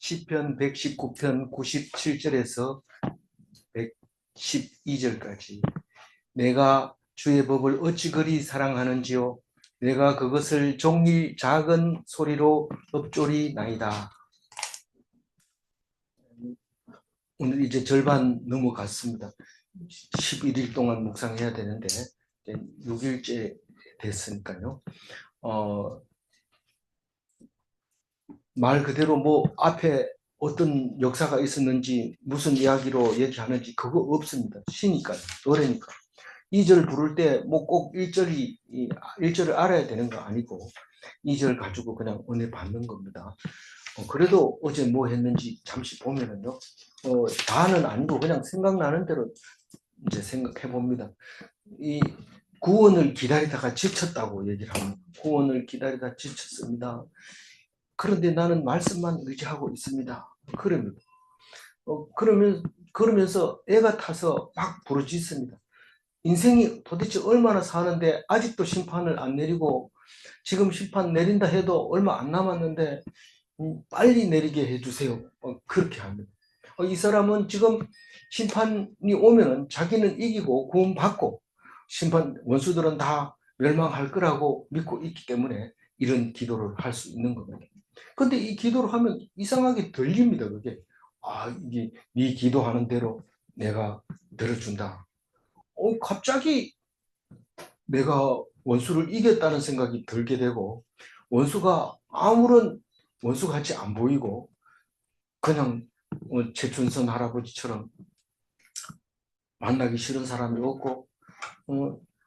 시편 119편 97절에서 112절까지 내가 주의 법을 어찌 그리 사랑하는지요. 내가 그것을 종일 작은 소리로 읊조리나이다. 오늘 이제 절반 넘어갔습니다. 11일 동안 묵상해야 되는데 6일째 됐으니까요. 말 그대로 뭐 앞에 어떤 역사가 있었는지 무슨 이야기로 얘기하는지 그거 없습니다. 시니까요. 노래니까. 2절 부를 때 뭐 꼭 1절을 알아야 되는 거 아니고 2절 가지고 그냥 은혜 받는 겁니다. 그래도 어제 뭐 했는지 잠시 보면은요. 다는 아니고 그냥 생각나는 대로 이제 생각해 봅니다. 이 구원을 기다리다가 지쳤다고 얘기를 합니다. 구원을 기다리다 지쳤습니다. 그런데 나는 말씀만 의지하고 있습니다. 그럽니다. 그러면서 애가 타서 막 부르짖습니다. 인생이 도대체 얼마나 사는데 아직도 심판을 안 내리고 지금 심판 내린다 해도 얼마 안 남았는데 빨리 내리게 해주세요. 그렇게 합니다. 이 사람은 지금 심판이 오면은 자기는 이기고 구원받고 심판 원수들은 다 멸망할 거라고 믿고 있기 때문에 이런 기도를 할 수 있는 겁니다. 근데 이 기도를 하면 이상하게 들립니다. 그게 이게 네 기도하는 대로 내가 들어준다. 갑자기 내가 원수를 이겼다는 생각이 들게 되고 원수가 아무런 원수 같이 안 보이고 그냥 최춘선 할아버지처럼 만나기 싫은 사람이 없고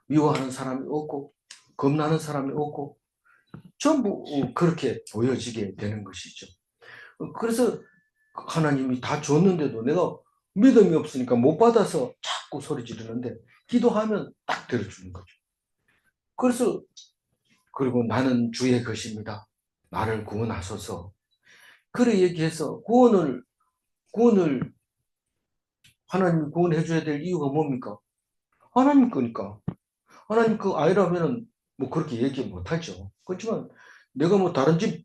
미워하는 사람이 없고 겁나는 사람이 없고 전부 그렇게 보여지게 되는 것이죠. 그래서 하나님이 다 줬는데도 내가 믿음이 없으니까 못 받아서 자꾸 소리 지르는데 기도하면 딱 들어주는 거죠. 그래서 그리고 나는 주의 것입니다. 나를 구원하소서. 그래 얘기해서 구원을 하나님이 구원해 줘야 될 이유가 뭡니까? 하나님 거니까. 하나님 그 아니라면은 뭐 그렇게 얘기 못 하죠. 그렇지만 내가 뭐 다른 집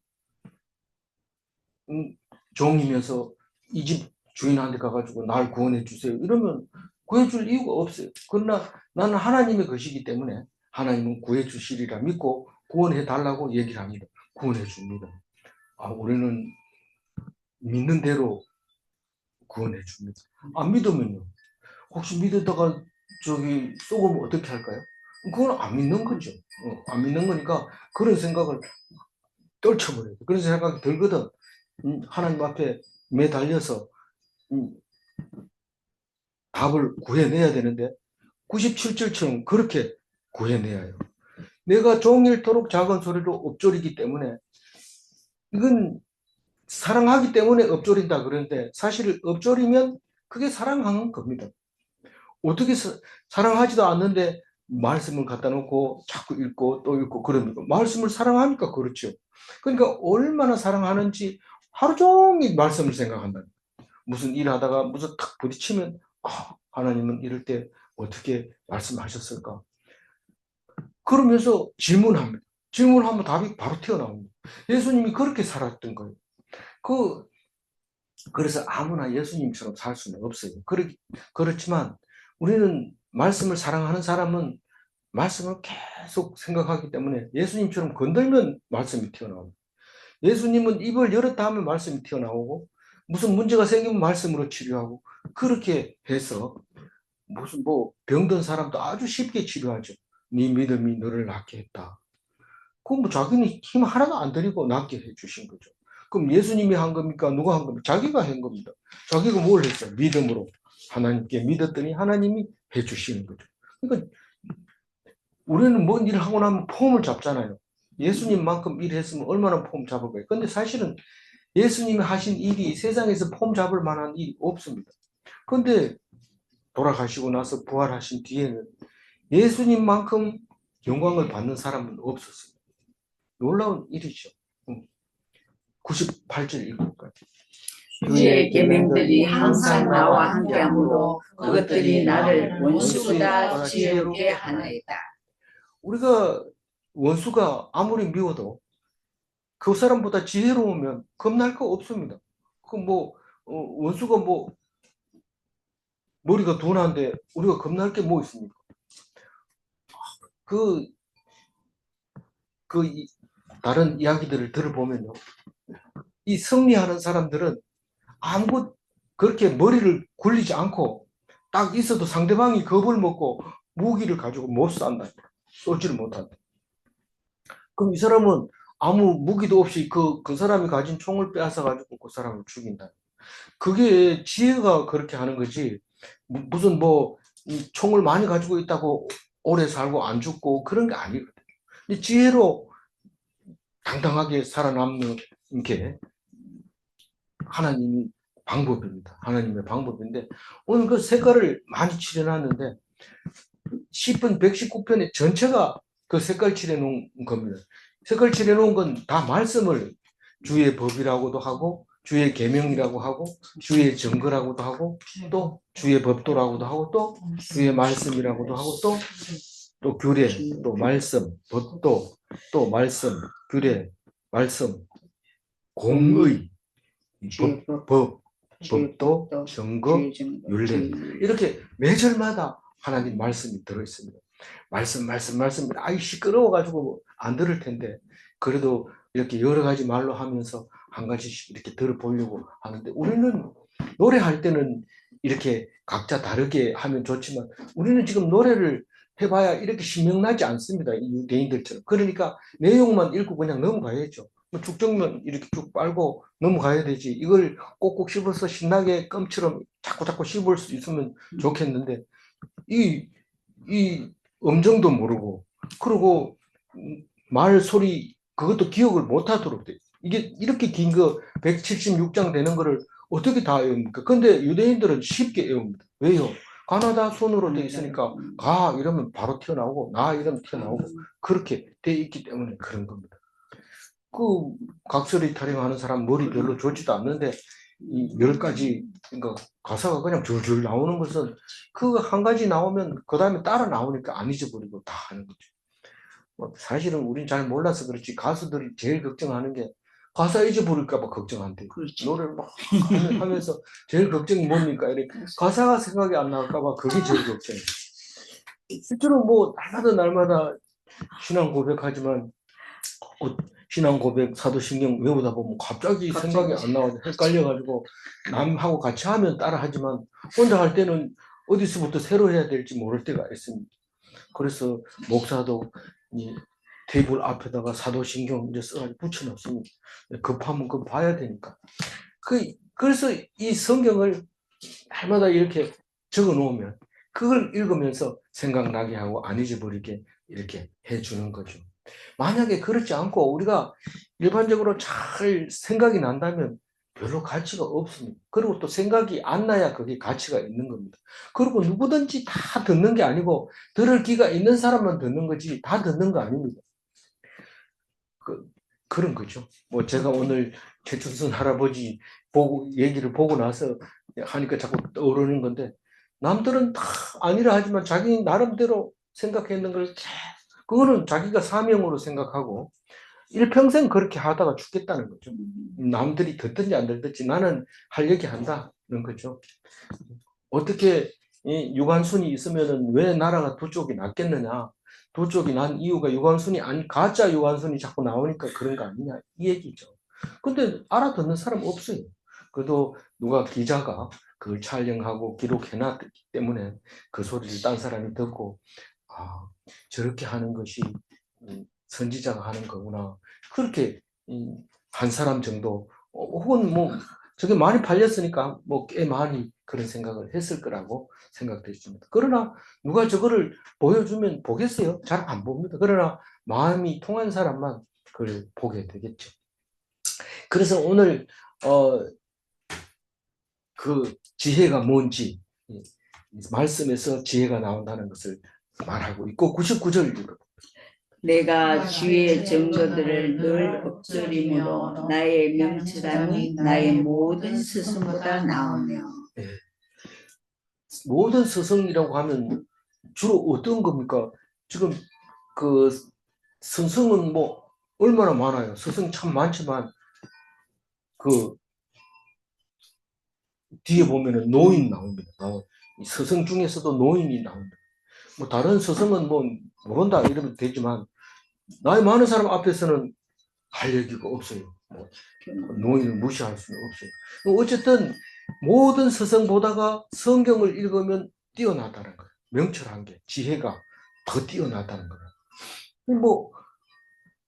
종이면서 이 집 주인한테 가가지고 날 구원해 주세요. 이러면 구해줄 이유가 없어요. 그러나 나는 하나님의 것이기 때문에 하나님은 구해 주시리라 믿고 구원해 달라고 얘기를 합니다. 구원해 줍니다. 우리는 믿는 대로 구원해 줍니다. 안 믿으면요. 혹시 믿었다가 쏘면 어떻게 할까요? 그건 안 믿는 거죠. 안 믿는 거니까 그런 생각을 떨쳐버려요. 그런 생각이 들거든. 하나님 앞에 매달려서 답을 구해내야 되는데 97절처럼 그렇게 구해내야 해요. 내가 종일토록 작은 소리로 읊조리기 때문에 이건 사랑하기 때문에 읊조린다 그러는데 사실 읊조리면 그게 사랑하는 겁니다. 어떻게 사랑하지도 않는데 말씀을 갖다 놓고 자꾸 읽고 또 읽고 그럽니까? 말씀을 사랑하니까 그렇죠. 그러니까 얼마나 사랑하는지 하루 종일 말씀을 생각한다. 무슨 일하다가 무슨 탁 부딪히면 하나님은 이럴 때 어떻게 말씀하셨을까? 그러면서 질문합니다. 질문하면 답이 바로 튀어나옵니다. 예수님이 그렇게 살았던 거예요. 그래서 아무나 예수님처럼 살 수는 없어요. 그렇지만 우리는 말씀을 사랑하는 사람은 말씀을 계속 생각하기 때문에 예수님처럼 건들면 말씀이 튀어나옵니다. 예수님은 입을 열었다 하면 말씀이 튀어나오고 무슨 문제가 생기면 말씀으로 치료하고 그렇게 해서 무슨 병든 사람도 아주 쉽게 치료하죠. 네 믿음이 너를 낫게 했다. 그럼 자기는 힘 하나도 안 들이고 낫게 해주신 거죠. 그럼 예수님이 한 겁니까? 누가 한 겁니까? 자기가 한 겁니다. 자기가 뭘 했어요? 믿음으로 하나님께 믿었더니 하나님이 해주시는 거죠. 그러니까 우리는 뭔 일을 하고 나면 폼을 잡잖아요. 예수님만큼 일했으면 얼마나 폼 잡을 거예요. 근데 사실은 예수님이 하신 일이 세상에서 폼 잡을 만한 일이 없습니다. 근데 돌아가시고 나서 부활하신 뒤에는 예수님만큼 영광을 받는 사람은 없었어요. 놀라운 일이죠. 98절 읽을까요? 주의 계명들이 항상 나와 함께하므로 그것들이 나를 원수보다 지혜롭게 하나이다. 우리가 원수가 아무리 미워도 그 사람보다 지혜로우면 겁날 거 없습니다. 그 뭐 원수가 뭐 머리가 둔한데 우리가 겁날 게 뭐 있습니까? 그 다른 이야기들을 들어보면요, 이 승리하는 사람들은 아무것 그렇게 머리를 굴리지 않고 딱 있어도 상대방이 겁을 먹고 무기를 가지고 못 싼다. 쏘지를 못한다. 그럼 이 사람은 아무 무기도 없이 그 사람이 가진 총을 빼앗아 가지고 그 사람을 죽인다. 그게 지혜가 그렇게 하는 거지. 무슨 뭐 총을 많이 가지고 있다고 오래 살고 안 죽고 그런 게 아니거든. 지혜로 당당하게 살아남는 게 하나님의 방법입니다. 하나님의 방법인데 오늘 그 색깔을 많이 칠해놨는데 시편 119편의 전체가 그 색깔 칠해놓은 겁니다. 색깔 칠해놓은 건 다 말씀을 주의 법이라고도 하고 주의 계명이라고 하고 주의 증거라고도 하고 또 주의 법도라고도 하고 또 주의 말씀이라고도 하고 또 규례, 또 말씀, 법도, 또 말씀, 규례, 말씀, 공의, 법도, 증거, 율례. 이렇게 매절마다 하나님 말씀이 들어있습니다. 말씀. 아이 시끄러워가지고 안 들을 텐데 그래도 이렇게 여러 가지 말로 하면서 한 가지씩 이렇게 들어보려고 하는데 우리는 노래할 때는 이렇게 각자 다르게 하면 좋지만 우리는 지금 노래를 해봐야 이렇게 신명나지 않습니다. 이 유대인들처럼. 그러니까 내용만 읽고 그냥 넘어가야죠. 축정면 이렇게 쭉 빨고 넘어가야 되지. 이걸 꼭꼭 씹어서 신나게 껌처럼 자꾸 씹을 수 있으면 좋겠는데 이 음정도 모르고 그리고 말 소리 그것도 기억을 못하도록 돼. 이게 이렇게 긴 거 176장 되는 거를 어떻게 다 외웁니까? 근데 유대인들은 쉽게 외웁니다. 왜요? 가나다 손으로 돼 있으니까 가 이러면 바로 튀어나오고 나 이러면 튀어나오고 그렇게 돼 있기 때문에 그런 겁니다. 그 각설이 타령하는 사람 머리 별로 좋지도 않는데 이 10가지 그러니까 가사가 그냥 줄줄 나오는 것은 그 한 가지 나오면 그 다음에 따라 나오니까 안 잊어버리고 다 하는 거죠. 뭐 사실은 우린 잘 몰라서 그렇지 가수들이 제일 걱정하는 게 가사 잊어버릴까 봐 걱정한대요. 노래를 막 하면서 제일 걱정이 뭡니까? 이렇게 가사가 생각이 안 날까 봐 그게 제일 걱정이에요. 실제로 뭐 날마다 신앙 고백하지만 신앙 고백, 사도신경 외우다 보면 갑자기 생각이 안 나와서 헷갈려가지고 남하고 같이 하면 따라하지만 혼자 할 때는 어디서부터 새로 해야 될지 모를 때가 있습니다. 그래서 목사도 이 테이블 앞에다가 사도신경 이제 써가지고 붙여놓습니다. 급하면 그 봐야 되니까. 그래서 이 성경을 날마다 이렇게 적어 놓으면 그걸 읽으면서 생각나게 하고 안 잊어버리게 이렇게 해주는 거죠. 만약에 그렇지 않고 우리가 일반적으로 잘 생각이 난다면 별로 가치가 없습니다. 그리고 또 생각이 안 나야 그게 가치가 있는 겁니다. 그리고 누구든지 다 듣는 게 아니고 들을 기가 있는 사람만 듣는 거지 다 듣는 거 아닙니다. 그런 거죠. 뭐 제가 오늘 최춘순 할아버지 얘기를 보고 나서 하니까 자꾸 떠오르는 건데 남들은 다 아니라 하지만 자기 나름대로 생각했는 걸 그거는 자기가 사명으로 생각하고 일평생 그렇게 하다가 죽겠다는 거죠. 남들이 듣든지 안 듣든지 나는 할 얘기 한다는 거죠. 어떻게 유관순이 있으면은 왜 나라가 두 쪽이 낫겠느냐? 두 쪽이 난 이유가 유관순이 아니 가짜 유관순이 자꾸 나오니까 그런 거 아니냐 이 얘기죠. 근데 알아듣는 사람 없어요. 그래도 누가 기자가 그걸 촬영하고 기록해놨기 때문에 그 소리를 딴 사람이 듣고 아 저렇게 하는 것이 선지자가 하는 거구나. 그렇게 한 사람 정도 혹은 뭐 저게 많이 팔렸으니까 뭐 꽤 많이 그런 생각을 했을 거라고 생각되십니다. 그러나 누가 저거를 보여주면 보겠어요? 잘 안 봅니다. 그러나 마음이 통한 사람만 그걸 보게 되겠죠. 그래서 오늘 그 지혜가 뭔지 말씀에서 지혜가 나온다는 것을 말하고 있고 99절 읽어. 내가 주의 증거들을 늘 엎드림으로 나의 명철함이 나의 모든 스승보다 나으며. 네. 모든 스승이라고 하면 주로 어떤 겁니까? 지금 그 스승은 뭐 얼마나 많아요. 스승 참 많지만 그 뒤에 보면은 노인 나옵니다. 이 서성 중에서도 노인이 나옵니다. 뭐 다른 서성은 뭐 모른다 이러면 되지만 나이 많은 사람 앞에서는 할 얘기가 없어요. 뭐 노인을 무시할 수는 없어요. 어쨌든 모든 서성 보다가 성경을 읽으면 뛰어나다는 거예요. 명철한 게, 지혜가 더 뛰어나다는 거예요. 뭐,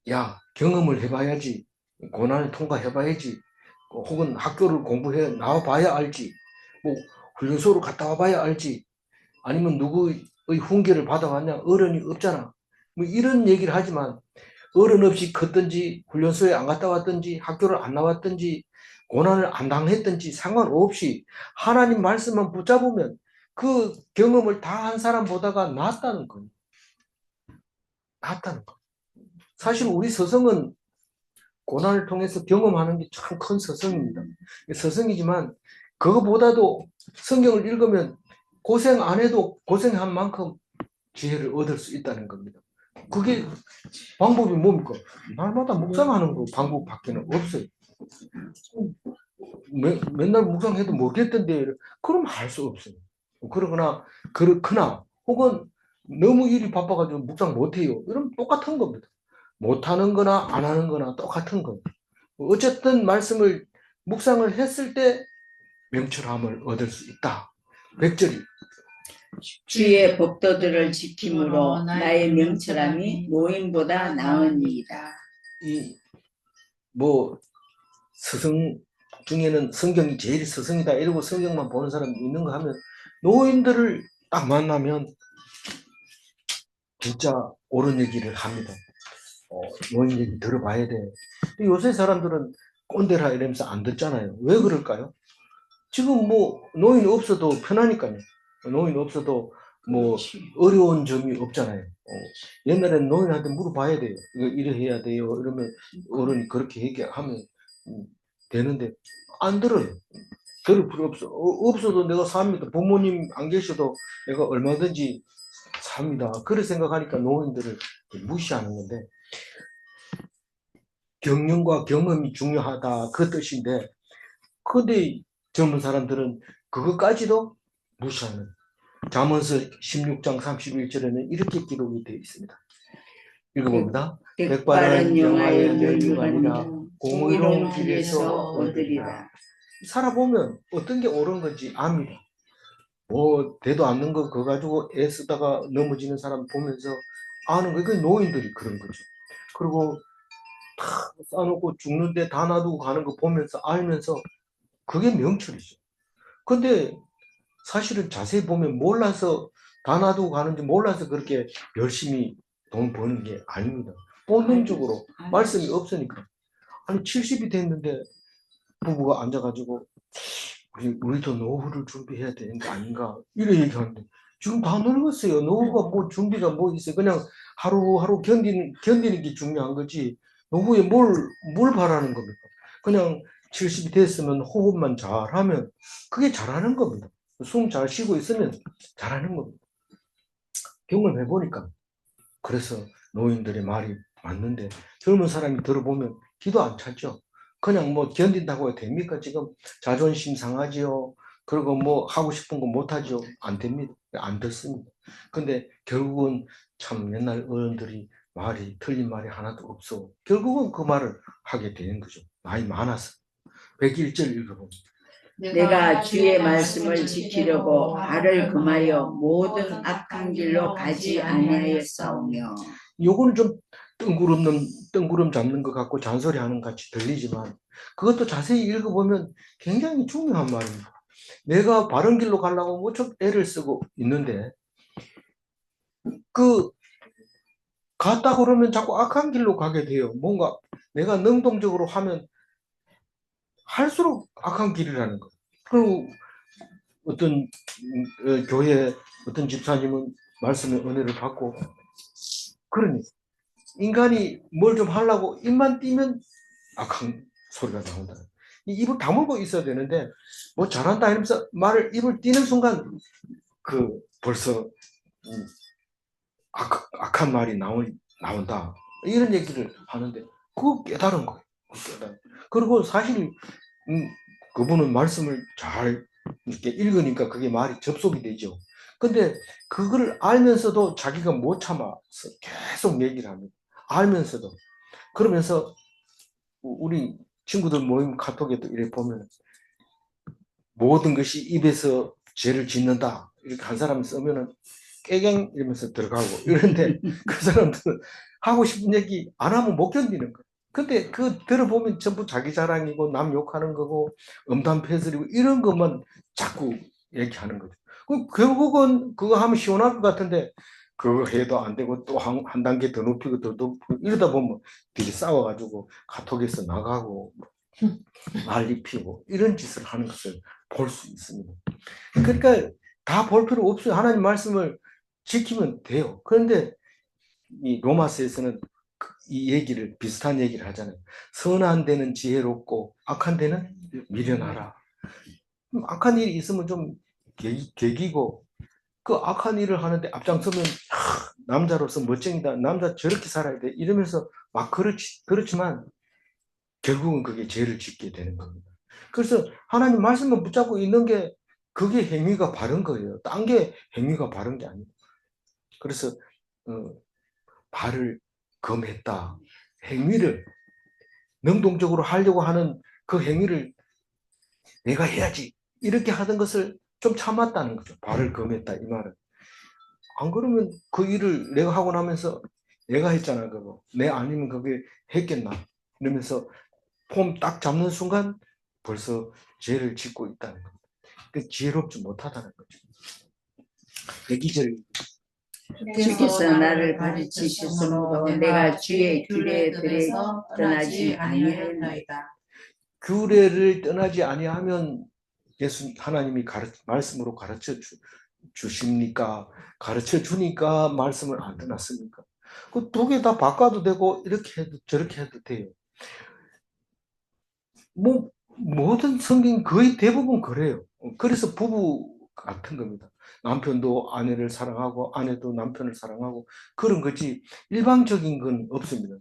야, 경험을 해봐야지, 고난을 통과해봐야지, 혹은 학교를 공부해 나와봐야 알지, 뭐 훈련소로 갔다 와봐야 알지, 아니면 누구의 훈계를 받아왔냐, 어른이 없잖아. 뭐 이런 얘기를 하지만 어른 없이 컸든지 훈련소에 안 갔다 왔든지 학교를 안 나왔든지 고난을 안 당했든지 상관없이 하나님 말씀만 붙잡으면 그 경험을 다 한 사람보다가 낫다는 거예요. 낫다는 거예요. 사실 우리 서성은 고난을 통해서 경험하는 게 참 큰 서성입니다. 서성이지만 그거보다도 성경을 읽으면 고생 안 해도 고생한 만큼 지혜를 얻을 수 있다는 겁니다. 그게 방법이 뭡니까? 날마다 묵상하는 거 방법밖에는 없어요. 맨날 묵상해도 모르겠던데 그럼 할 수 없어요. 그렇거나 혹은 너무 일이 바빠가지고 묵상 못해요. 이러면 똑같은 겁니다. 못하는 거나 안 하는 거나 똑같은 거예요. 어쨌든 말씀을 묵상을 했을 때 명철함을 얻을 수 있다. 백절이 주의 법도들을 지킴으로 나의 명철함이 노인보다 나으니이다. 이 뭐 스승 중에는 성경이 제일 스승이다 이러고 성경만 보는 사람이 있는가 하면 노인들을 딱 만나면 진짜 옳은 얘기를 합니다. 노인 얘기 들어봐야 돼. 요새 사람들은 꼰대라 이러면서 안 듣잖아요. 왜 그럴까요? 지금 뭐 노인 없어도 편하니까요. 노인 없어도 뭐 어려운 점이 없잖아요. 옛날에는 노인한테 물어봐야 돼요. 이거 이래 해야 돼요. 이러면 어른이 그렇게 얘기하면 되는데 안 들어요. 들을 필요 없어. 없어도 내가 삽니다. 부모님 안 계셔도 내가 얼마든지 삽니다. 그래 생각하니까 노인들을 무시하는 건데 경륜과 경험이 중요하다 그 뜻인데 근데 젊은 사람들은 그것까지도 무시하는 잠언서 16장 31절에는 이렇게 기록이 되어 있습니다. 읽어봅니다. 백발은 영화의 면류관이라 공의로운 길에서 얻으리라. 살아보면 어떤 게 옳은 건지 압니다. 뭐 되도 않는 거 그거 가지고 애쓰다가 넘어지는 사람 보면서 아는 거 이거 노인들이 그런 거죠. 그리고 다 싸놓고 죽는데 다 놔두고 가는 거 보면서 알면서 그게 명철이죠. 근데 사실은 자세히 보면 몰라서 다 놔두고 가는지 몰라서 그렇게 열심히 돈 버는 게 아닙니다. 본능적으로 말씀이 없으니까. 아니 70이 됐는데 부부가 앉아가지고 우리도 노후를 준비해야 되는 거 아닌가 이런 얘기하는데 지금 다 늙었어요. 노후가 뭐 준비가 뭐 있어요. 그냥 하루하루 견디는 게 중요한 거지 노후에 뭘 바라는 겁니까? 그냥 70이 됐으면 호흡만 잘하면 그게 잘하는 겁니다. 숨 잘 쉬고 있으면 잘하는 겁니다. 경험해 보니까 그래서 노인들의 말이 맞는데 젊은 사람이 들어보면 기도 안 차죠. 그냥 뭐 견딘다고 해도 됩니까? 지금 자존심 상하지요. 그리고 뭐 하고 싶은 거 못하죠. 안 됩니다. 안 듣습니다. 근데 결국은 참 옛날 어른들이 말이 틀린 말이 하나도 없어. 결국은 그 말을 하게 되는 거죠. 나이 많아서. 101절 읽어봅니다. 내가 주의 말씀을 지키려고 발을 금하여 모든 악한 길로 가지 아니하였사오며. 요거는 좀 뜬구름 잡는 것 같고 잔소리하는 것 같이 들리지만 그것도 자세히 읽어보면 굉장히 중요한 말입니다. 내가 바른 길로 가려고 무척 애를 쓰고 있는데 그 갔다 그러면 자꾸 악한 길로 가게 돼요. 뭔가 내가 능동적으로 하면 할수록 악한 길이라는 거. 그리고 어떤 교회 어떤 집사님은 말씀의 은혜를 받고 그러니 인간이 뭘 좀 하려고 입만 띄면 악한 소리가 나온다. 이 입을 다물고 있어야 되는데 뭐 잘한다 이러면서 입을 띄는 순간 그 벌써 악한 말이 나온다 이런 얘기를 하는데 그거 깨달은 거예요. 그리고 사실 그분은 말씀을 잘 이렇게 읽으니까 그게 말이 접속이 되죠. 근데 그걸 알면서도 자기가 못 참아서 계속 얘기를 합니다. 알면서도. 그러면서 우리 친구들 모임 카톡에도 이렇게 보면 모든 것이 입에서 죄를 짓는다. 이렇게 한 사람이 쓰면은 깨갱 이러면서 들어가고 이런데 그 사람들은 하고 싶은 얘기 안 하면 못 견디는 거예요. 근데 그 들어보면 전부 자기 자랑이고 남 욕하는 거고 음담패설이고 이런 것만 자꾸 얘기하는 거죠. 결국은 그거 하면 시원할 것 같은데 그거 해도 안 되고 또 한 단계 더 높이고 더 높이고 이러다 보면 둘이 싸워가지고 카톡에서 나가고 난리 피우고 이런 짓을 하는 것을 볼 수 있습니다. 그러니까 다 볼 필요 없어요. 하나님 말씀을 지키면 돼요. 그런데 이 로마서에서는 이 얘기를 비슷한 얘기를 하잖아요. 선한 데는 지혜롭고 악한 데는 미련하라. 악한 일이 있으면 좀 계기고 그 악한 일을 하는데 앞장서면 남자로서 멋쟁이다. 남자 저렇게 살아야 돼. 이러면서 막 그렇지만 결국은 그게 죄를 짓게 되는 겁니다. 그래서 하나님 말씀을 붙잡고 있는 게 그게 행위가 바른 거예요. 딴 게 행위가 바른 게 아니에요. 그래서 발을 검했다. 행위를 능동적으로 하려고 하는 그 행위를 내가 해야지 이렇게 하던 것을 좀 참았다는 거죠. 발을 검했다 이 말은. 안 그러면 그 일을 내가 하고 나면서 내가 했잖아 그거. 내 아니면 그게 했겠나 이러면서 폼 딱 잡는 순간 벌써 죄를 짓고 있다는 겁니다. 그 지혜롭지 못하다는 거죠. 대기절 주께서 나를 가르치셨으므로 내가 주의 규례들에서 떠나지 아니하였나이다. 규례를 떠나지 아니하면 예수 하나님이 말씀으로 가르쳐 주십니까? 가르쳐 주니까 말씀을 안 떠났습니까? 그 두 개 다 바꿔도 되고 이렇게 해도 저렇게 해도 돼요. 뭐 모든 성경 거의 대부분 그래요. 그래서 부부 같은 겁니다. 남편도 아내를 사랑하고 아내도 남편을 사랑하고 그런 거지 일방적인 건 없습니다.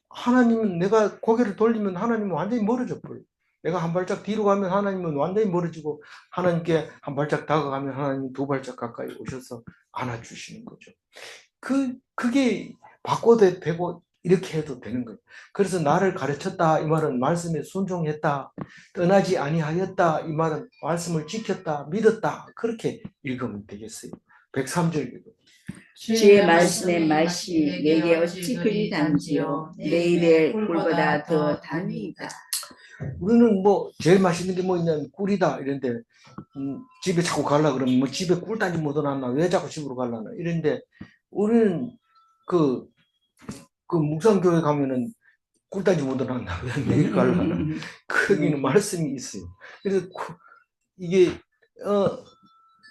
하나님은 내가 고개를 돌리면 하나님은 완전히 멀어져 버려요. 내가 한 발짝 뒤로 가면 하나님은 완전히 멀어지고 하나님께 한 발짝 다가가면 하나님 두 발짝 가까이 오셔서 안아주시는 거죠. 그게 바꿔도 되고 이렇게 해도 되는 거예요. 그래서 나를 가르쳤다 이 말은 말씀에 순종했다, 떠나지 아니하였다 이 말은 말씀을 지켰다, 믿었다 그렇게 읽으면 되겠어요. 103절 읽어요. 주의 말씀의 맛이 내게 어찌 그리 단지요 내 입에 꿀보다 더 단이다. 우리는 뭐 제일 맛있는 게 뭐 있냐면 꿀이다 이런데 집에 자꾸 가려 그러면 뭐 집에 꿀단지 묻어놨나 왜 자꾸 집으로 가려나 이런데 우리는 그 묵상교회 가면은 꿀단지 묻어놨나 왜 매일 가려나 거기는 말씀이 있어요. 그래서 이게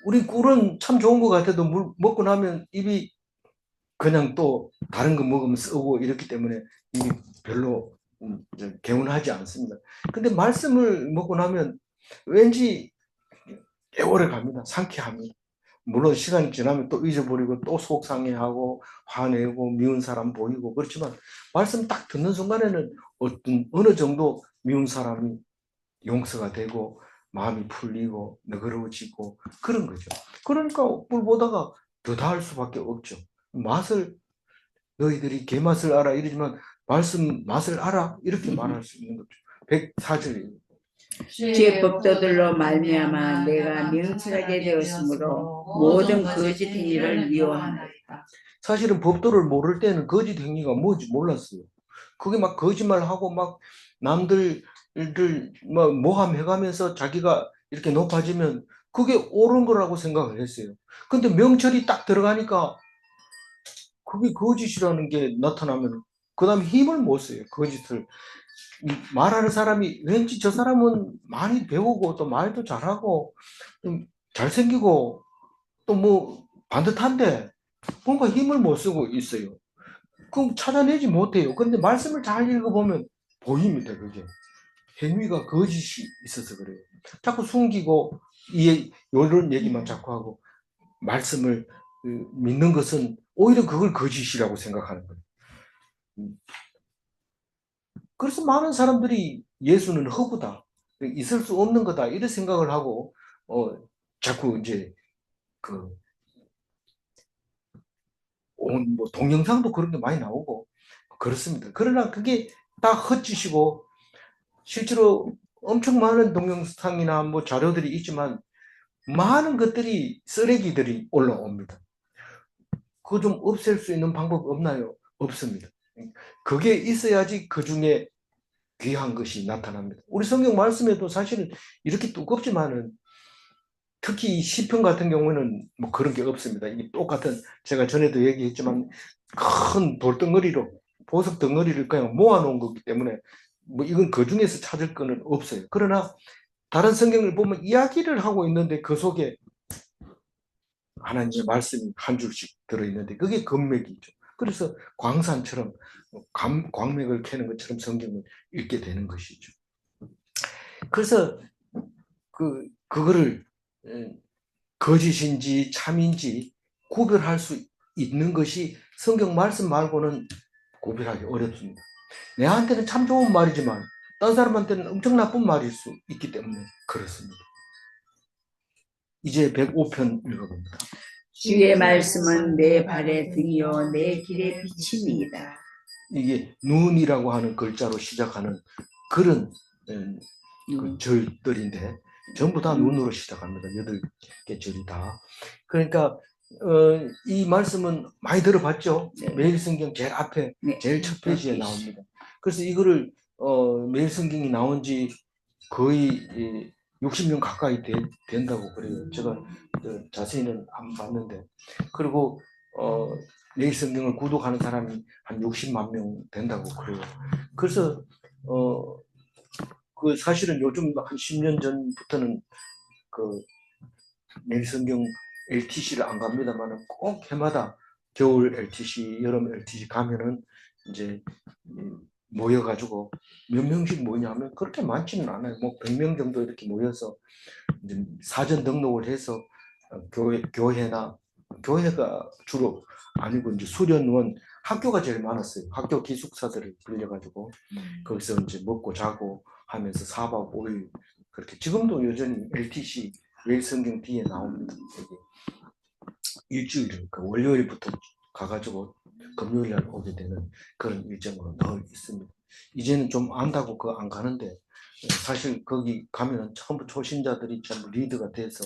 우리 꿀은 참 좋은 것 같아도 물 먹고 나면 입이 그냥 또 다른 거 먹으면 쓰고 이렇기 때문에 입이 별로 개운하지 않습니다. 근데 말씀을 먹고 나면 왠지 오래 갑니다. 상쾌합니다. 물론 시간이 지나면 또 잊어버리고 또 속상해하고 화내고 미운 사람 보이고 그렇지만 말씀 딱 듣는 순간에는 어느 정도 미운 사람이 용서가 되고 마음이 풀리고 너그러워지고 그런 거죠. 그러니까 꿀 보다가 더 다할 수밖에 없죠. 맛을 너희들이 개맛을 알아 이러지만 말씀 맛을 알아 이렇게 말할 수 있는 거죠. 104절입니다. 주의 법도들로 말미암아 내가 명철하게 되었으므로 모든 거짓 행위를 미워하나이다. 사실은 법도를 모를 때는 거짓 행위가 뭔지 몰랐어요. 그게 막 거짓말하고 막 남들을 뭐 모함해가면서 자기가 이렇게 높아지면 그게 옳은 거라고 생각을 했어요. 근데 명철이 딱 들어가니까 그게 거짓이라는 게 나타나면 그 다음에 힘을 못 써요. 거짓을 말하는 사람이 왠지 저 사람은 많이 배우고 또 말도 잘하고 잘생기고 또 뭐 반듯한데 뭔가 힘을 못 쓰고 있어요. 그럼 찾아내지 못해요. 근데 말씀을 잘 읽어보면 보입니다. 그게 행위가 거짓이 있어서 그래요. 자꾸 숨기고 이런 얘기만 자꾸 하고 말씀을 믿는 것은 오히려 그걸 거짓이라고 생각하는 거예요. 그래서 많은 사람들이 예수는 허구다, 있을 수 없는 거다 이런 생각을 하고 자꾸 이제 뭐 동영상도 그런 게 많이 나오고 그렇습니다. 그러나 그게 다 헛짓이고 실제로 엄청 많은 동영상이나 뭐 자료들이 있지만 많은 것들이 쓰레기들이 올라옵니다. 그거 좀 없앨 수 있는 방법 없나요? 없습니다. 그게 있어야지 그 중에 귀한 것이 나타납니다. 우리 성경 말씀에도 사실은 이렇게 두껍지만은 특히 이 시편 같은 경우는 뭐 그런 게 없습니다. 이 똑같은 제가 전에도 얘기했지만 큰 돌덩어리로 보석 덩어리를 그냥 모아놓은 거기 때문에 뭐 이건 그 중에서 찾을 거는 없어요. 그러나 다른 성경을 보면 이야기를 하고 있는데 그 속에 하나님의 말씀이 한 줄씩 들어있는데 그게 금맥이죠. 그래서 광산처럼 광맥을 캐는 것처럼 성경을 읽게 되는 것이죠. 그래서 그거를 거짓인지 참인지 구별할 수 있는 것이 성경 말씀 말고는 구별하기 어렵습니다. 내한테는 참 좋은 말이지만 다른 사람한테는 엄청 나쁜 말일 수 있기 때문에 그렇습니다. 이제 105편 읽어봅니다. 주의 말씀은 내 발의 등이요 내 길의 빛입니다. 이게 눈이라고 하는 글자로 시작하는 그런 그 절들인데 전부 다 눈으로 시작합니다. 8개 절이 다. 그러니까 이 말씀은 많이 들어봤죠. 네. 매일 성경 제일 앞에 네. 제일 첫 페이지에 나옵니다. 그래서 이거를 매일 성경이 나온 지 거의 60년 가까이 된다고 그래요. 제가 자세히는 안 봤는데. 그리고 매일 성경을 구독하는 사람이 한 60만 명 된다고 그래요. 그래서 그 사실은 요즘 한 10년 전부터는 그 매일 성경 LTC를 안 갑니다만 꼭 해마다 겨울 LTC, 여름 LTC 가면은 이제 모여가지고 몇 명씩 모이냐면 그렇게 많지는 않아요. 뭐 100명 정도 이렇게 모여서 이제 사전 등록을 해서 교회나 교회가 주로 아니고 이제 수련원 학교가 제일 많았어요. 학교 기숙사들을 빌려가지고 거기서 이제 먹고 자고 하면서 4박 5일 그렇게 지금도 여전히 LTC 매일 성경 뒤에 나옵니다. 일주일 그 월요일부터 가가지고 금요일 날 오게 되는 그런 일정으로 늘 있습니다. 이제는 좀 안다고 그 안 가는데 사실 거기 가면은 전부 초신자들이 전부 리드가 돼서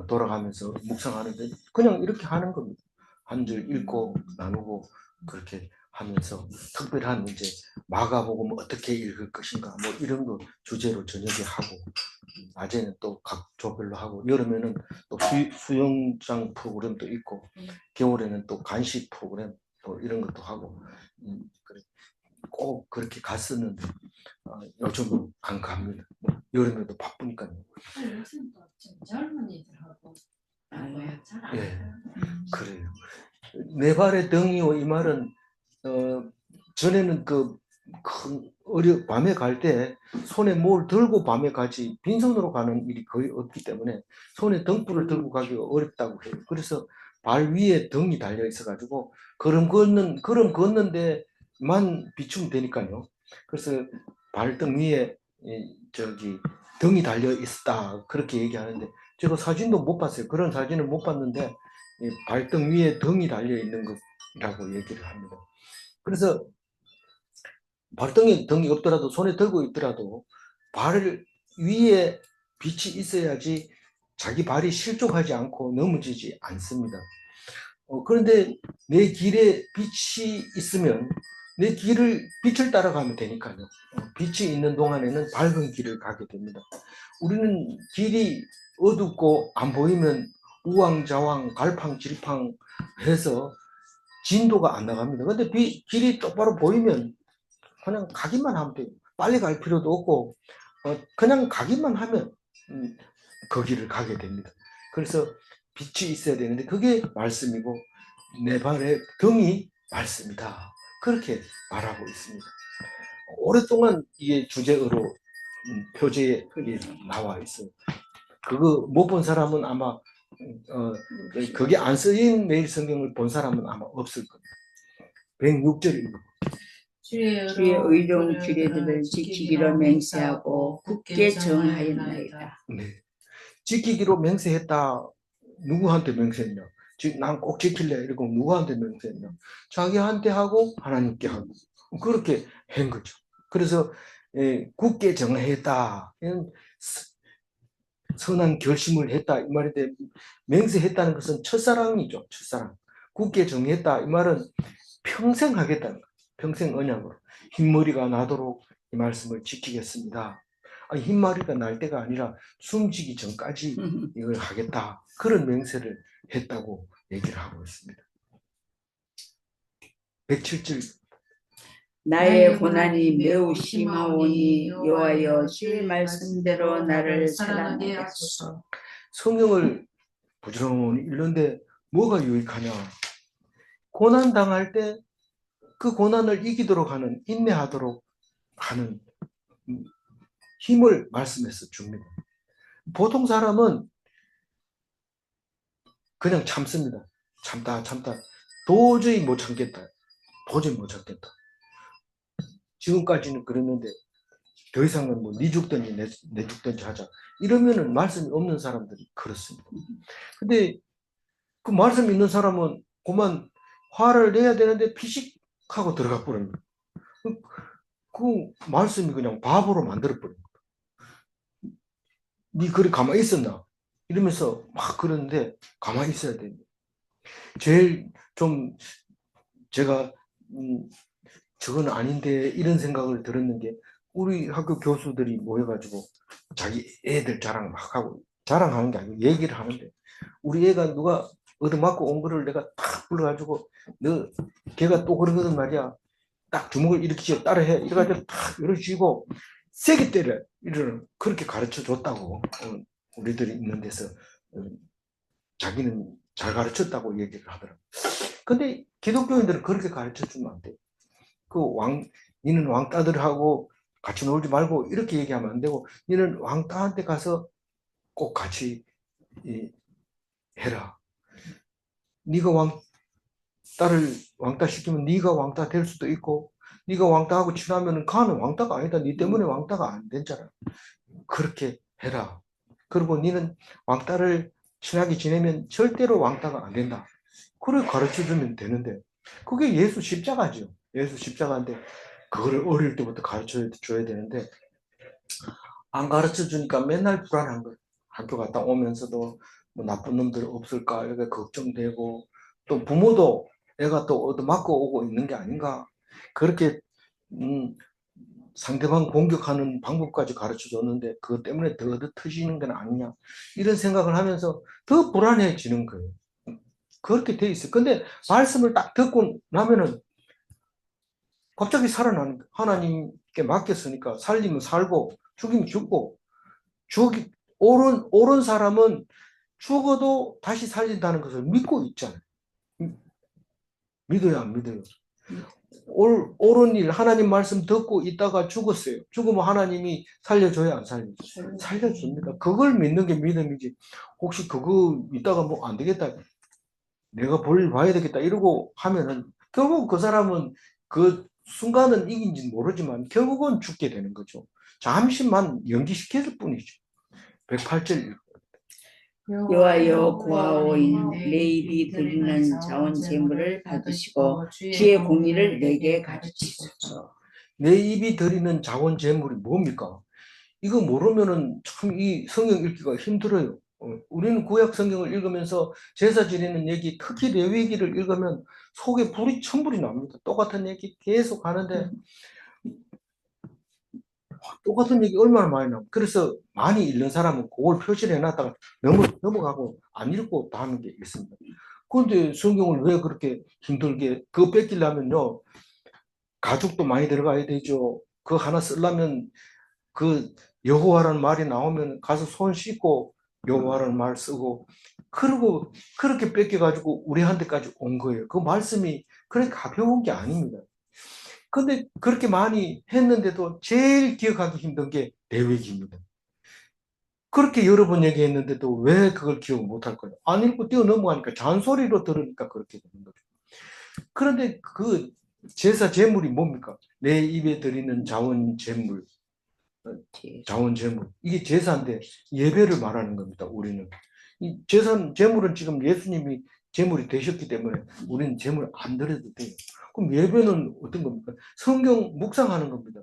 돌아가면서 묵상하는데 그냥 이렇게 하는 겁니다. 한 줄 읽고 나누고 그렇게 하면서 특별한 이제 마가복음 어떻게 읽을 것인가 뭐 이런 거 주제로 저녁에 하고 낮에는 또 각 조별로 하고 여름에는 또 수영장 프로그램도 있고 겨울에는 또 간식 프로그램 또 이런 것도 하고 꼭 그렇게 갔었는데 요즘은 안 갑니다. 여름에도 바쁘니까요. 요즘 또좀 젊은이들하고 잘안 예, 해요. 그래요. 내 발의 등이요 이 말은 전에는 밤에 갈 때 손에 뭘 들고 밤에 가지 빈손으로 가는 일이 거의 없기 때문에 손에 등불을 들고 가기가 어렵다고 해요. 그래서 발 위에 등이 달려 있어가지고 걸음 걷는데만 비추면 되니까요. 그래서 발등 위에 등이 달려 있다 그렇게 얘기하는데 제가 사진도 못 봤어요. 그런 사진을 못 봤는데 발등 위에 등이 달려 있는 것이라고 얘기를 합니다. 그래서 발등에 등이 없더라도 손에 들고 있더라도 발 위에 빛이 있어야지 자기 발이 실족하지 않고 넘어지지 않습니다. 그런데 내 길에 빛이 있으면 내 빛을 따라가면 되니까요. 빛이 있는 동안에는 밝은 길을 가게 됩니다. 우리는 길이 어둡고 안 보이면 우왕좌왕 갈팡질팡 해서 진도가 안 나갑니다. 근데 길이 똑바로 보이면 그냥 가기만 하면 돼요. 빨리 갈 필요도 없고 그냥 가기만 하면 그 길을 가게 됩니다. 그래서 빛이 있어야 되는데 그게 말씀이고 내 발의 등이 말씀이다. 그렇게 말하고 있습니다. 오랫동안 이게 주제어로 표제에 나와 있어요. 그거 못 본 사람은 아마 그게 안 쓰인 매일 성경을 본 사람은 아마 없을 겁니다. 106절 읽어. 주의 의로운 규례들을 지키기로 맹세하고 굳게 정하였나이다. 네. 지키기로 맹세했다. 누구한테 맹세했냐? 난 꼭 지킬래. 이러고 누구한테 맹세했냐? 자기한테 하고 하나님께 하고 그렇게 한 거죠. 그래서 굳게 정했다. 이런 선한 결심을 했다. 이 말인데 맹세했다는 것은 첫사랑이죠. 첫사랑. 굳게 정했다. 이 말은 평생 하겠다는 거예요. 평생 언약으로. 흰머리가 나도록 이 말씀을 지키겠습니다. 흰머리가 날 때가 아니라 숨지기 전까지 이걸 하겠다. 그런 맹세를 했다고 얘기를 하고 있습니다. 107절. 나의 고난이 매우 심하오니 여호와여 주의 말씀대로 나를 살아나게 하소서. 성경을 부지런히 읽는데 뭐가 유익하냐? 고난 당할 때 그 고난을 이기도록 하는, 인내하도록 하는 힘을 말씀해서 줍니다. 보통 사람은 그냥 참습니다. 참다 도저히 못 참겠다. 지금까지는 그랬는데 더 이상은 뭐 네 죽든지 내 죽든지 하자. 이러면은 말씀이 없는 사람들이 그렇습니다. 근데 그 말씀 있는 사람은 그만 화를 내야 되는데 피식하고 들어가 버립니다. 그 말씀이 그냥 바보로 만들어 버립니다. 네 그래 가만히 있었나? 이러면서 막 그러는데 가만히 있어야 됩니다. 제일 좀 제가 저건 아닌데 이런 생각을 들었는 게 우리 학교 교수들이 모여가지고 자기 애들 자랑 막 하고 자랑하는 게 아니고 얘기를 하는데 우리 애가 누가 얻어맞고 온 거를 내가 탁 불러가지고 너 걔가 또 그러거든 말이야. 딱 주먹을 이렇게 쥐어 따라해. 이래가지고 탁 이렇게 쥐고 세게 때려. 이러는 그렇게 가르쳐 줬다고 우리들이 있는 데서 자기는 잘 가르쳤다고 얘기를 하더라고. 근데 기독교인들은 그렇게 가르쳐 주면 안 돼. 니는 왕따들하고 같이 놀지 말고 이렇게 얘기하면 안 되고 니는 왕따한테 가서 꼭 같이 해라. 네가 왕따를 왕따 시키면 네가 왕따 될 수도 있고 네가 왕따하고 친하면 가는 왕따가 아니다. 네 때문에 왕따가 안 되잖아. 그렇게 해라. 그리고 니는 왕따를 친하게 지내면 절대로 왕따가 안 된다. 그걸 가르쳐주면 되는데 그게 예수 십자가죠. 예수 십자가인데 그거를 어릴 때부터 가르쳐줘야 되는데 안 가르쳐주니까 맨날 불안한 거예요. 학교 갔다 오면서도 뭐 나쁜 놈들 없을까 이렇게 걱정되고 또 부모도 애가 또 얻어맞고 오고 있는 게 아닌가 그렇게 상대방 공격하는 방법까지 가르쳐줬는데 그것 때문에 더 터지는 건 아니냐 이런 생각을 하면서 더 불안해지는 거예요. 그렇게 돼 있어요. 근데 말씀을 딱 듣고 나면은 갑자기 살아나는 거예요. 하나님께 맡겼으니까 살리면 살고 죽이면 죽고 옳은 사람은 죽어도 다시 살린다는 것을 믿고 있잖아요. 믿어요, 안 믿어요? 옳은 일, 하나님 말씀 듣고 있다가 죽었어요. 죽으면 하나님이 살려줘야 안 살려줘요? 살려줍니다. 그걸 믿는 게 믿음이지. 혹시 그거 있다가 뭐 안 되겠다. 내가 볼 봐야 되겠다. 이러고 하면은 결국 그 사람은 그 순간은 이긴지는 모르지만 결국은 죽게 되는 거죠. 잠시만 연기시켰을 뿐이죠. 108절 여호와여 고아오인 내 입이 드리는 자원 제물을 받으시고 주의 공의를 내게 가르치소서. 내 입이 드리는 자원 제물이 뭡니까? 이거 모르면은 참 이 성경 읽기가 힘들어요. 우리는 구약 성경을 읽으면서 제사 지내는 얘기, 특히 레위기를 읽으면 속에 불이 천불이 납니다. 똑같은 얘기 계속 하는데 똑같은 얘기 얼마나 많이 나와. 그래서 많이 읽는 사람은 그걸 표시를 해놨다가 넘어가고 안 읽고 다 하는 게 있습니다. 그런데 성경을 왜 그렇게 힘들게 그거 뺏기려면요 가죽도 많이 들어가야 되죠. 그거 하나 쓰려면 그 여호와라는 말이 나오면 가서 손 씻고 여호와라는 말 쓰고 그리고 그렇게 뺏겨가지고 우리한테까지 온 거예요. 그 말씀이 그렇게 가벼운 게 아닙니다. 근데 그렇게 많이 했는데도 제일 기억하기 힘든 게 레위기입니다. 그렇게 여러 번 얘기했는데도 왜 그걸 기억 못할 거예요? 안 읽고 뛰어넘어가니까 잔소리로 들으니까 그렇게 되는 거죠. 그런데 그 제사 제물이 뭡니까? 내 입에 드리는 자원 제물. 자원 재물 이게 제사인데 예배를 말하는 겁니다. 우리는 이 재물은 지금 예수님이 재물이 되셨기 때문에 우리는 재물 안 드려도 돼요. 그럼 예배는 어떤 겁니까? 성경 묵상하는 겁니다.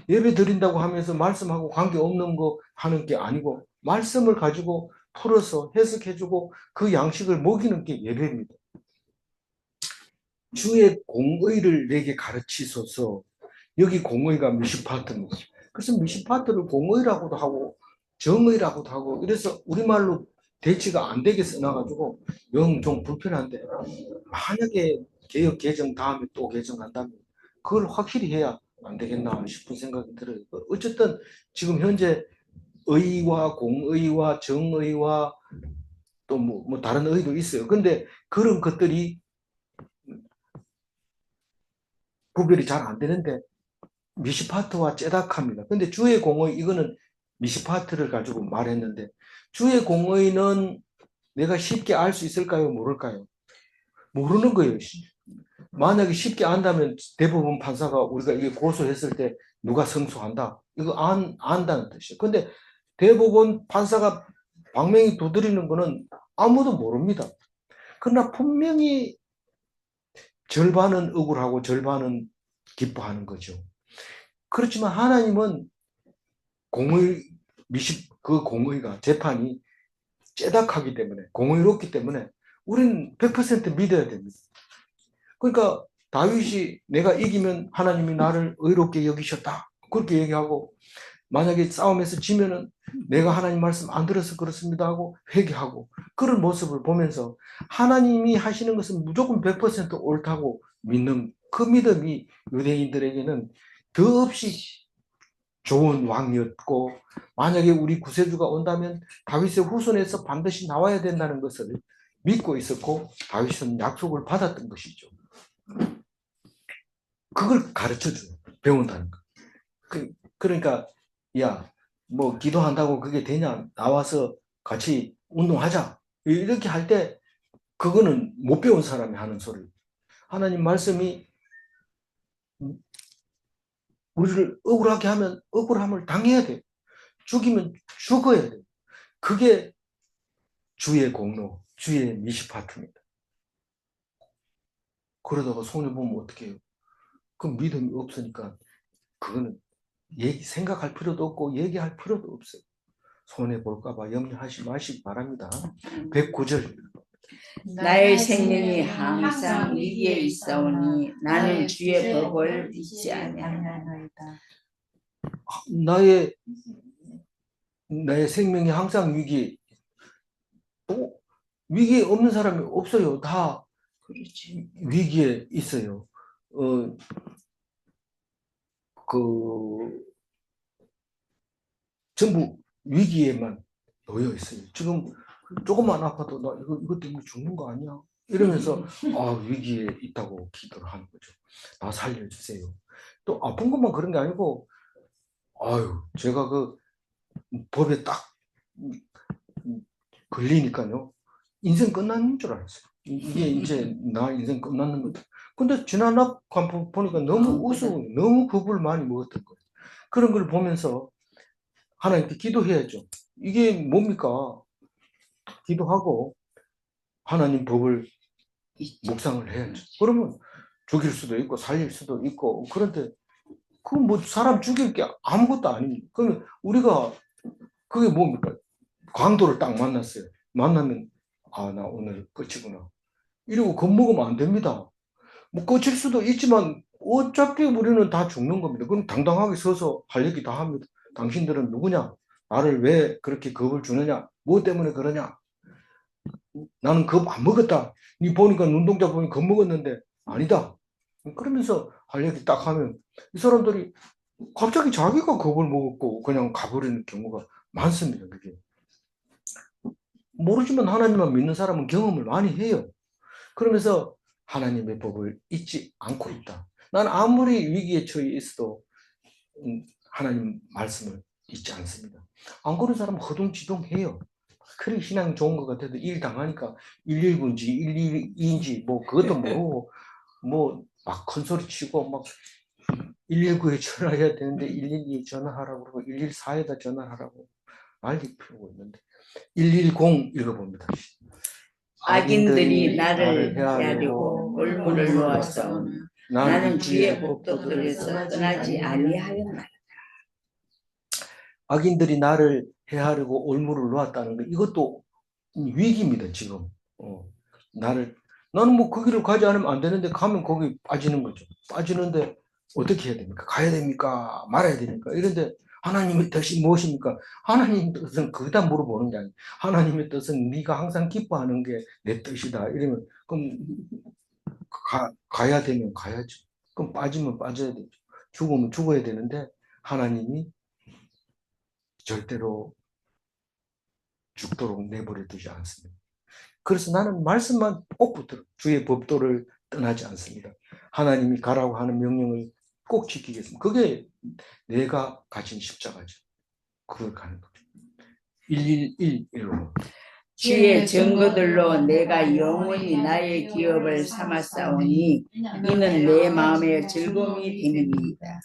예배 드린다고 하면서 말씀하고 관계없는 거 하는 게 아니고 말씀을 가지고 풀어서 해석해주고 그 양식을 먹이는 게 예배입니다. 주의 공의를 내게 가르치소서. 여기 공의가 미시파트입니다. 그래서 미시파트를 공의라고도 하고 정의라고도 하고 이래서 우리말로 대치가 안 되게 써놔가지고 영 좀 불편한데 만약에 개혁 개정 다음에 또 개정한다면 그걸 확실히 해야 안 되겠나 싶은 생각이 들어요. 어쨌든 지금 현재 의와 공의와 정의와 또 뭐 다른 의도 있어요. 근데 그런 것들이 구별이 잘 안 되는데 미시파트와 째닥합니다. 근데 주의 공의 이거는 미시파트를 가지고 말했는데 주의 공의는 내가 쉽게 알 수 있을까요? 모를까요? 모르는 거예요. 만약에 쉽게 안다면 대부분 판사가 우리가 이게 고소했을 때 누가 승소한다. 이거 안다는 뜻이에요. 근데 대부분 판사가 방맹이 두드리는 거는 아무도 모릅니다. 그러나 분명히 절반은 억울하고 절반은 기뻐하는 거죠. 그렇지만 하나님은 그 공의가 재판이 째닥하기 때문에 공의롭기 때문에 우리는 100% 믿어야 됩니다. 그러니까 다윗이 내가 이기면 하나님이 나를 의롭게 여기셨다 그렇게 얘기하고 만약에 싸움에서 지면은 내가 하나님 말씀 안 들어서 그렇습니다 하고 회개하고 그런 모습을 보면서 하나님이 하시는 것은 무조건 100% 옳다고 믿는 그 믿음이 유대인들에게는 더없이 좋은 왕이었고 만약에 우리 구세주가 온다면 다윗의 후손에서 반드시 나와야 된다는 것을 믿고 있었고 다윗은 약속을 받았던 것이죠. 그걸 가르쳐줘요. 배운다는 거. 그러니까 야, 뭐 기도한다고 그게 되냐? 나와서 같이 운동하자. 이렇게 할 때 그거는 못 배운 사람이 하는 소리. 하나님 말씀이 우리를 억울하게 하면 억울함을 당해야 돼. 죽이면 죽어야 돼. 그게 주의 공로, 주의 미시파트입니다. 그러다가 손해보면 어떻게 해요? 그 믿음이 없으니까 그거는 생각할 필요도 없고 얘기할 필요도 없어요. 손해볼까봐 염려하지 마시기 바랍니다. 109절. 나의 생명이 항상 위기에 있사오니 나는 주의 법을 잊지 아니하나이다. 나의 생명이 항상 위기에 없는 사람이 없어요. 다 위기에 있어요. 전부 위기에만 놓여 있어요. 지금 조금만 아파도 나 이것 때문에 죽는 거 아니야? 이러면서 위기에 있다고 기도를 하는 거죠. 나 살려주세요. 또 아픈 것만 그런 게 아니고 제가 그 법에 딱 걸리니까요. 인생 끝나는 줄 알았어요. 이게 이제 나 인생 끝났는 거다. 근데 지난날 보니까 너무 우스워, 너무 겁을 많이 먹었던 거예요. 그런 걸 보면서 하나님께 기도해야죠. 이게 뭡니까? 기도하고 하나님 법을 묵상을 해야죠. 그러면 죽일 수도 있고 살릴 수도 있고 그런데 그 뭐 사람 죽일 게 아무것도 아닙니다. 그러면 우리가 그게 뭡니까? 강도를 딱 만났어요. 만나면 나 오늘 끝이구나. 이러고 겁먹으면 안 됩니다. 뭐 끝일 수도 있지만 어차피 우리는 다 죽는 겁니다. 그럼 당당하게 서서 할 얘기 다 합니다. 당신들은 누구냐? 나를 왜 그렇게 겁을 주느냐? 뭐 때문에 그러냐? 나는 겁 안 먹었다. 니 보니까 눈동자 보니 겁 먹었는데 아니다. 그러면서 할 얘기 딱 하면 이 사람들이 갑자기 자기가 겁을 먹었고 그냥 가버리는 경우가 많습니다. 그게. 모르지만 하나님만 믿는 사람은 경험을 많이 해요. 그러면서 하나님의 법을 잊지 않고 있다. 난 아무리 위기에 처해 있어도 하나님 말씀을 잊지 않습니다. 안 그런 사람은 허둥지둥해요. 그래 신앙이 좋은 것 같아도 일 당하니까 119인지 112인지 뭐 그것도 모르고 뭐 막 큰 소리 치고 막 119에 전화해야 되는데 112에 전화하라고 그러고 114에다 전화하라고 알릴 필요가 있는데 110 읽어봅니다. 악인들이 나를 해하려고 올무를 놓았어. 나는 주의 법도들에서 떠나지 아니하였나이다. 악인들이 나를 해하려고 올무를 놓았다는 거 이것도 위기입니다. 지금 나는 뭐 그 길을 가지 않으면 안 되는데 가면 거기 빠지는 거죠. 빠지는데 어떻게 해야 됩니까? 가야 됩니까? 말아야 됩니까? 이런데 하나님의 뜻이 무엇입니까? 하나님의 뜻은 그다 물어보는 게 아니에요. 하나님의 뜻은 네가 항상 기뻐하는 게 내 뜻이다. 이러면 그럼 가야 되면 가야죠. 그럼 빠지면 빠져야 되죠. 죽으면 죽어야 되는데 하나님이 절대로 죽도록 내버려 두지 않습니다. 그래서 나는 말씀만 꼭 붙들어 주의 법도를 떠나지 않습니다. 하나님이 가라고 하는 명령을 꼭 지키겠습니다. 그게 내가 가진 십자가죠. 그걸 가는 거죠. 111로 주의 증거들로 내가 영원히 나의 기업을 삼았사오니 이는 내 마음의 즐거움이 됨이니이다.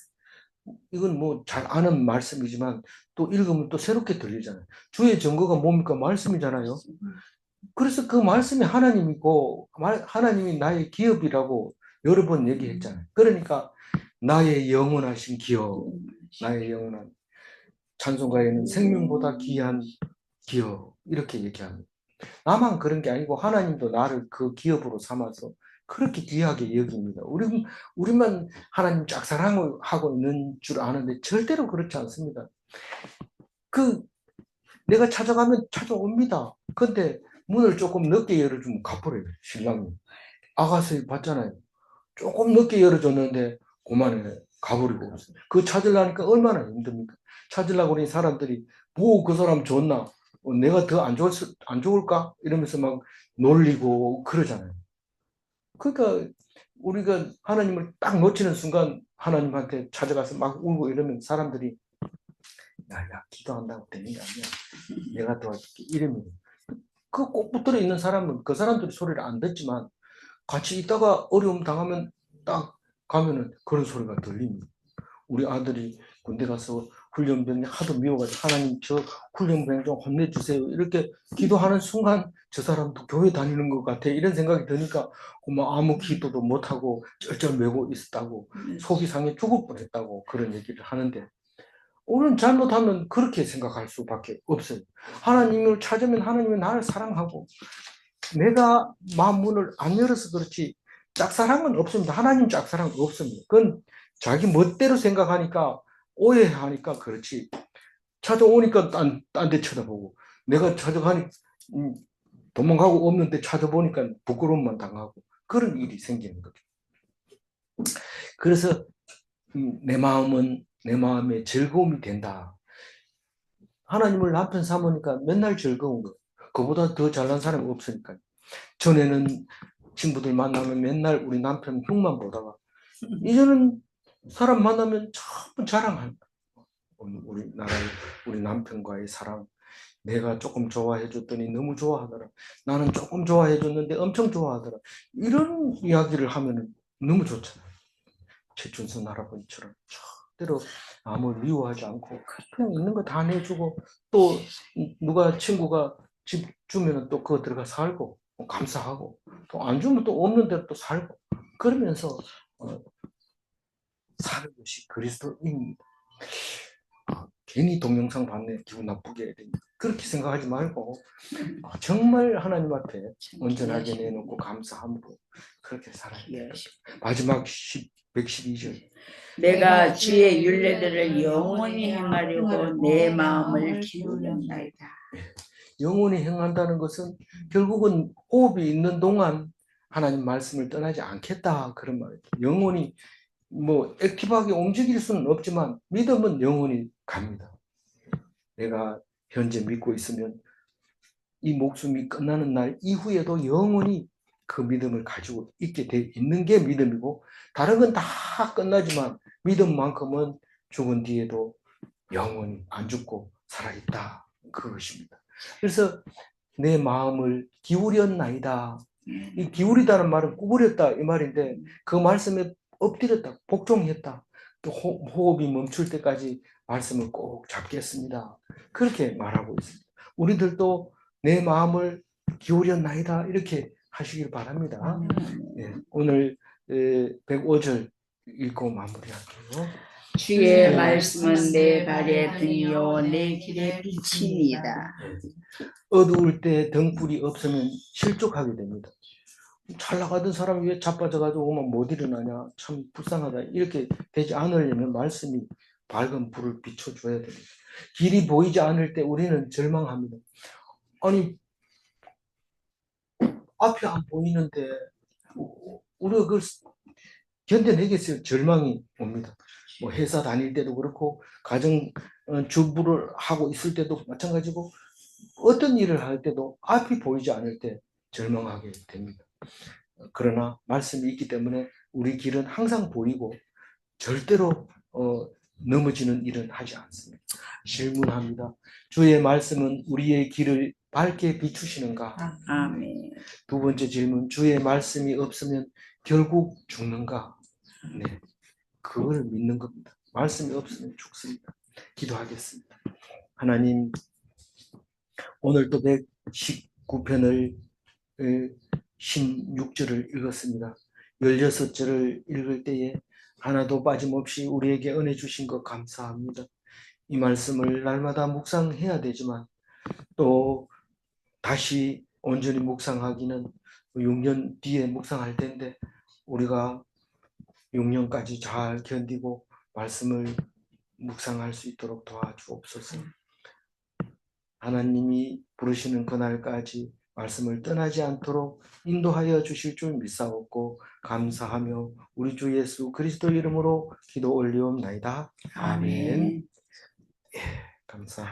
이건 뭐 잘 아는 말씀이지만 또 읽으면 또 새롭게 들리잖아요. 주의 증거가 뭡니까? 말씀이잖아요. 그래서 그 말씀이 하나님이고 하나님이 나의 기업이라고 여러 번 얘기했잖아요. 그러니까 나의 영원하신 기업, 나의 영원한 찬송가에는 생명보다 귀한 기업 이렇게 얘기합니다. 나만 그런 게 아니고 하나님도 나를 그 기업으로 삼아서 그렇게 귀하게 여깁니다. 우리만 하나님 짝사랑하고 있는 줄 아는데 절대로 그렇지 않습니다. 내가 찾아가면 찾아옵니다. 근데 문을 조금 늦게 열어주면 가버려요. 신랑이. 아가씨 봤잖아요. 조금 늦게 열어줬는데 그만해 가버리고 없어요. 그거 찾으려니까 얼마나 힘듭니까? 찾으려고 그러니 사람들이 뭐 그 사람 좋나? 내가 더 안 좋을까? 이러면서 막 놀리고 그러잖아요. 그러니까 우리가 하나님을 딱 놓치는 순간 하나님한테 찾아가서 막 울고 이러면 사람들이 야, 기도한다고 되는 게 아니야. 내가 도와줄게. 이러면 그 꼭 붙들어 있는 사람은 그 사람들이 소리를 안 듣지만 같이 있다가 어려움 당하면 딱 가면은 그런 소리가 들립니다. 우리 아들이 군대 가서 훈련병이 하도 미워가지고 하나님 저 훈련병 좀 혼내주세요. 이렇게 기도하는 순간 저 사람도 교회 다니는 것 같아. 이런 생각이 드니까 뭐 아무 기도도 못하고 쩔쩔매고 있었다고 속이 상해 죽을 뻔했다고 그런 얘기를 하는데 우리는 잘못하면 그렇게 생각할 수밖에 없어요. 하나님을 찾으면 하나님은 나를 사랑하고 내가 마음 문을 안 열어서 그렇지 짝사랑은 없습니다. 하나님 짝사랑 없습니다. 그건 자기 멋대로 생각하니까 오해하니까 그렇지 찾아오니까 딴 데 쳐다보고 내가 찾아가니 도망가고 없는데 찾아보니까 부끄러움만 당하고 그런 일이 생기는 거죠. 그래서 내 마음은 내 마음에 즐거움이 된다. 하나님을 남편 삼으니까 맨날 즐거운 거. 그보다 더 잘난 사람이 없으니까. 전에는 친구들 만나면 맨날 우리 남편 흉만 보다가 이제는 사람 만나면 참 자랑한다. 우리 남편과의 사랑. 내가 조금 좋아해 줬더니 너무 좋아하더라. 나는 조금 좋아해 줬는데 엄청 좋아하더라. 이런 이야기를 하면 너무 좋잖아요. 최춘선 할아버지처럼 절대로 아무를 미워하지 않고 그냥 있는 거 다 내주고 또 누가 친구가 집 주면 또 그거 들어가 살고 감사하고 또 안 주면 또 없는 대로 또 살고 그러면서 사는 것이 그리스도입니다. 괜히 동영상 봤네 기분 나쁘게 그렇게 생각하지 말고 정말 하나님 앞에 온전하게 내놓고 감사함으로 그렇게 살아야 돼요. 마지막 112절 내가 주의 율례들을 영원히 행하려고 내 마음을 기울였나이다. 영원히 행한다는 것은 결국은 호흡이 있는 동안 하나님 말씀을 떠나지 않겠다 그런 말이에요. 영원히 뭐 액티브하게 움직일 수는 없지만 믿음은 영원히 갑니다. 내가 현재 믿고 있으면 이 목숨이 끝나는 날 이후에도 영원히 그 믿음을 가지고 있게 돼 있는 게 믿음이고 다른 건 다 끝나지만 믿음만큼은 죽은 뒤에도 영원히 안 죽고 살아있다 그것입니다. 그래서 내 마음을 기울였나이다. 이 기울이다는 말은 구부렸다 이 말인데 그 말씀에 엎드렸다 복종했다 또 호흡이 멈출 때까지 말씀을 꼭 잡겠습니다. 그렇게 말하고 있습니다. 우리들도 내 마음을 기울였나이다 이렇게 하시길 바랍니다. 네, 오늘 105절 읽고 마무리할게요. 주의 말씀은 내 발에 등이요 내 길에 빛이니이다. 어두울 때 등불이 없으면 실족하게 됩니다. 잘 나가던 사람이 왜 자빠져가지고 오면 못 일어나냐, 참 불쌍하다 이렇게 되지 않으려면 말씀이 밝은 불을 비춰줘야 됩니다. 길이 보이지 않을 때 우리는 절망합니다. 아니 앞이 안 보이는데 우리가 그걸 견뎌내겠어요? 절망이 옵니다. 뭐 회사 다닐 때도 그렇고 가정 주부를 하고 있을 때도 마찬가지고 어떤 일을 할 때도 앞이 보이지 않을 때 절망하게 됩니다. 그러나 말씀이 있기 때문에 우리 길은 항상 보이고 절대로 넘어지는 일은 하지 않습니다. 질문합니다. 주의 말씀은 우리의 길을 밝게 비추시는가? 아멘. 두 번째 질문, 주의 말씀이 없으면 결국 죽는가? 네, 그걸 믿는 겁니다. 말씀이 없으면 죽습니다. 기도하겠습니다. 하나님, 오늘 또 119편을 16절을 읽었습니다. 16절을 읽을 때에 하나도 빠짐없이 우리에게 은혜 주신 것 감사합니다. 이 말씀을 날마다 묵상해야 되지만 또 다시 온전히 묵상하기는 6년 뒤에 묵상할 텐데 우리가 6년까지 잘 견디고 말씀을 묵상할 수 있도록 도와주옵소서. 하나님이 부르시는 그날까지 말씀을 떠나지 않도록 인도하여 주실 줄 믿사옵고 감사하며 우리 주 예수 그리스도 이름으로 기도 올리옵나이다. 아멘. 감사합니다.